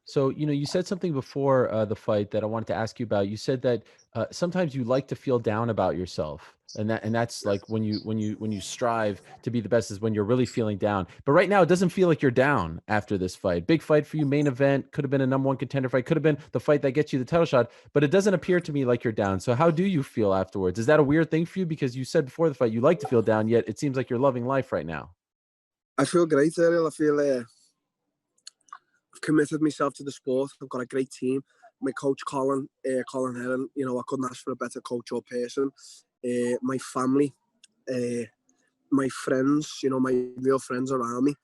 So, you said something before the fight that I wanted to ask you about. You said that sometimes you like to feel down about yourself, and that's like when you strive to be the best is when you're really feeling down. But right now, it doesn't feel like you're down after this fight. Big fight for you, main event, could have been a number one contender fight, could have been the fight that gets you the title shot. But it doesn't appear to me like you're down. So, how do you feel afterwards? Is that a weird thing for you? Because you said before the fight you like to feel down, yet it seems like you're loving life right now. I feel great, Ariel. I feel I've committed myself to the sport. I've got a great team. My coach, Colin Heron, I couldn't ask for a better coach or person. My family, my friends, my real friends around me,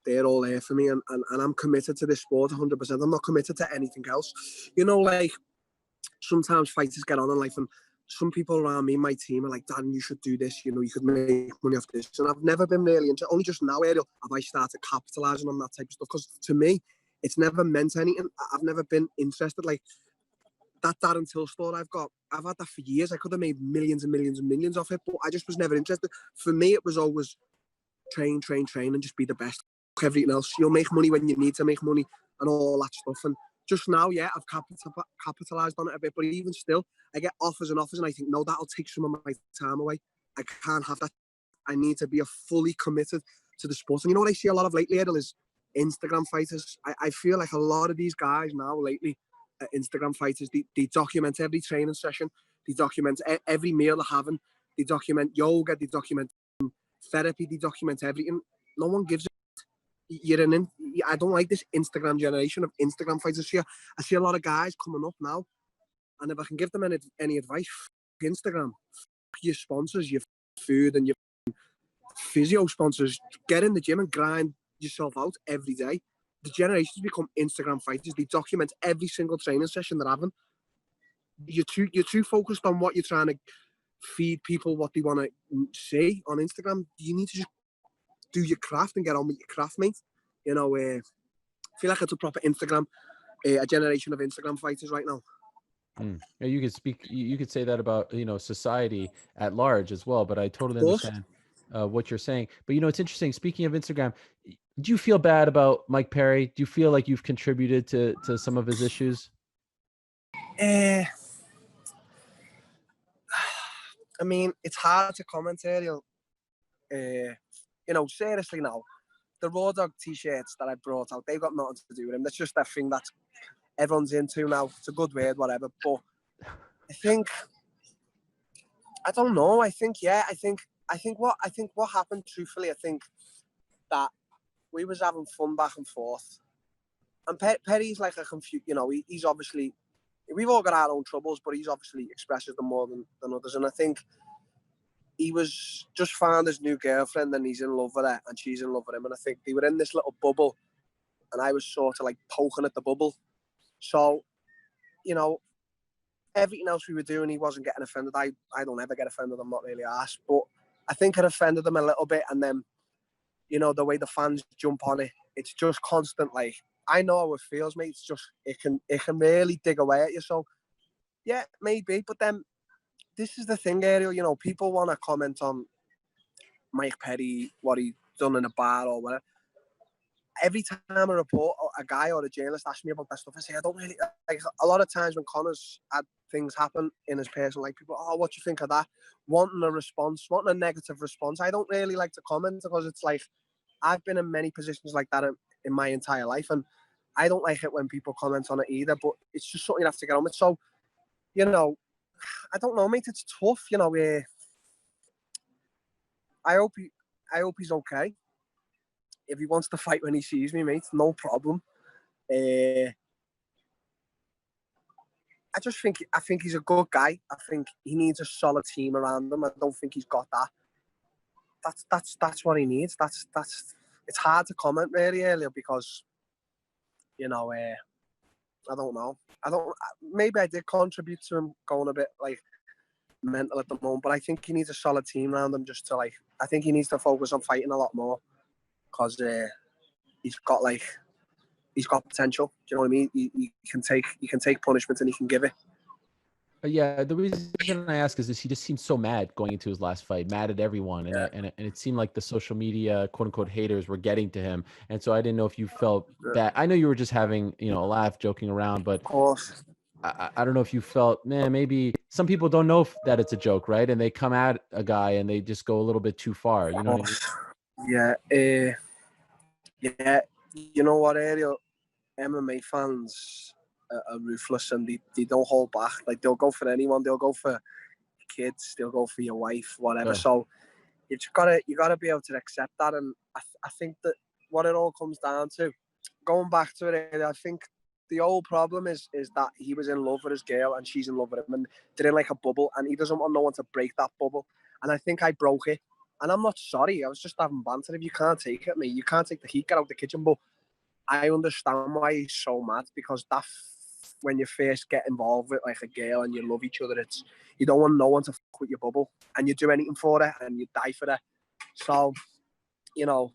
they're all there for me. And I'm committed to this sport 100%. I'm not committed to anything else. Like sometimes fighters get on in life and some people around me, my team, are like, Dan, you should do this. You could make money off this. And I've never been really into. Only just now, Ariel, have I started capitalising on that type of stuff. Because to me, it's never meant anything. I've never been interested. Like that Darren Till store I've had that for years. I could have made millions and millions and millions off it, but I just was never interested. For me, it was always train, and just be the best. Everything else, you'll make money when you need to make money and all that stuff. And just now, yeah, I've capitalised on it a bit, but even still, I get offers and offers, and I think, no, that'll take some of my time away. I can't have that. I need to be fully committed to the sport. And you know what I see a lot of lately, Edel, is Instagram fighters. I feel like a lot of these guys now lately, Instagram fighters, they document every training session, they document every meal they're having, they document yoga, they document therapy, they document everything. No one gives I don't like this Instagram generation of Instagram fighters here. I see a lot of guys coming up now, and if I can give them any advice, Instagram, your sponsors, your food and your physio sponsors, get in the gym and grind yourself out every day. The generations become Instagram fighters. They document every single training session they're having. You're too focused on what you're trying to feed people, what they want to see on Instagram. You need to just do your craft and get on with your craft, mate. I feel like it's a proper Instagram, a generation of Instagram fighters right now. Yeah, you could speak. You could say that about society at large as well. But I totally understand what you're saying. But it's interesting. Speaking of Instagram, do you feel bad about Mike Perry? Do you feel like you've contributed to some of his issues? I mean, it's hard to comment, Ariel. Seriously now, the Raw Dog t-shirts that I brought out, they've got nothing to do with him. That's just that thing that everyone's into now. It's a good word, whatever. But I don't know. I think what happened, truthfully, I think that we was having fun back and forth. And Perry's like a confused, he's obviously, we've all got our own troubles, but he's obviously expresses them more than others. And I think he was just found his new girlfriend and he's in love with her and she's in love with him. And I think they were in this little bubble and I was sort of like poking at the bubble. So, everything else we were doing, he wasn't getting offended. I don't ever get offended. I'm not really asked. But I think it offended him a little bit. And then, the way the fans jump on it, it's just constant. Like, I know how it feels, mate. It's just, it can really dig away at you. So, yeah, maybe. But then, this is the thing, Ariel. People want to comment on Mike Perry, what he done in a bar or whatever. Every time a guy or a journalist asks me about that stuff, I say I don't really like. A lot of times when Connor's had things happen in his personal life, people, what do you think of that? Wanting a negative response. I don't really like to comment because it's like I've been in many positions like that in my entire life, and I don't like it when people comment on it either. But it's just something you have to get on with. So, I don't know, mate. It's tough, I hope he's okay. If he wants to fight when he sees me, mate, no problem. I think he's a good guy. I think he needs a solid team around him. I don't think he's got that. That's what he needs. That's it's hard to comment really earlier because I don't know. Maybe I did contribute to him going a bit like mental at the moment, but I think he needs a solid team around him just to I think he needs to focus on fighting a lot more because he's got potential. Do you know what I mean? He can take punishment and he can give it. Yeah, the reason I ask is this: he just seemed so mad going into his last fight, mad at everyone, and Yeah, it seemed like the social media quote unquote haters were getting to him, and so I didn't know if you felt yeah, bad. I know you were just having a laugh, joking around, but of course. I don't know if you felt, man, maybe some people don't know that it's a joke, right? And they come at a guy and they just go a little bit too far. You know what I mean? Course. Yeah, yeah. You know what, Ariel? MMA fans are ruthless and they don't hold back. Like they'll go for anyone. They'll go for kids. They'll go for your wife, whatever. Ugh, So you gotta be able to accept that. And I think that what it all comes down to, going back to it, I think the old problem is that he was in love with his girl and she's in love with him and they're in like a bubble and he doesn't want no one to break that bubble. And I think I broke it. And I'm not sorry. I was just having banter. If you can't take it, mate, you can't take the heat. Get out the kitchen. But I understand why he's so mad because that when you first get involved with like a girl and you love each other, it's you don't want no one to fuck with your bubble and you do anything for it and you die for it. So you know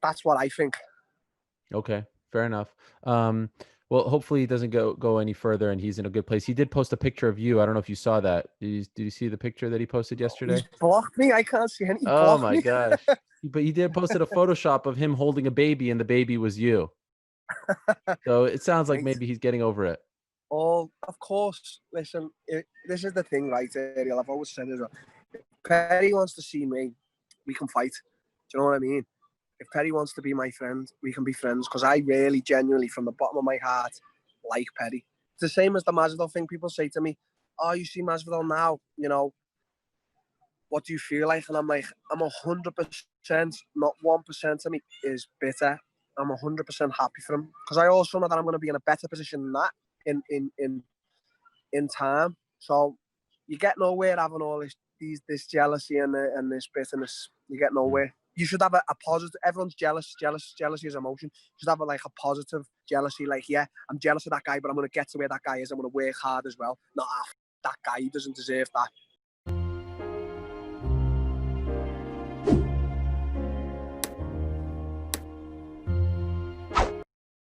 that's what I think. okay, fair enough. Um, well, hopefully he doesn't go any further and he's in a good place. He did post a picture of you. I don't know if you saw that. Did you see the picture that he posted He's yesterday? blocked me. I can't see anything. He Oh blocked my me. gosh. But he did posted a Photoshop of him holding a baby and the baby was you. So it sounds like Mate, maybe he's getting over it. all of course. Listen, this is the thing, right, Ariel? I've always said it. If Perry wants to see me, we can fight. Do you know what I mean? If Perry wants to be my friend, we can be friends because I really, genuinely, from the bottom of my heart, like Perry. It's the same as the Masvidal thing. People say to me, "Oh, you see Masvidal now? You know, what do you feel like?" And I'm like, I'm 100%, not 1% of me is bitter. I'm 100% happy for him because I also know that I'm going to be in a better position than that in time. So you get nowhere having all this jealousy and this bitterness. You get Mm. nowhere. You should have a positive. Everyone's jealous. Jealousy is emotion. You should have like a positive jealousy. Like, yeah, I'm jealous of that guy, but I'm going to get to where that guy is. I'm going to work hard as well. Not that guy. He doesn't deserve that.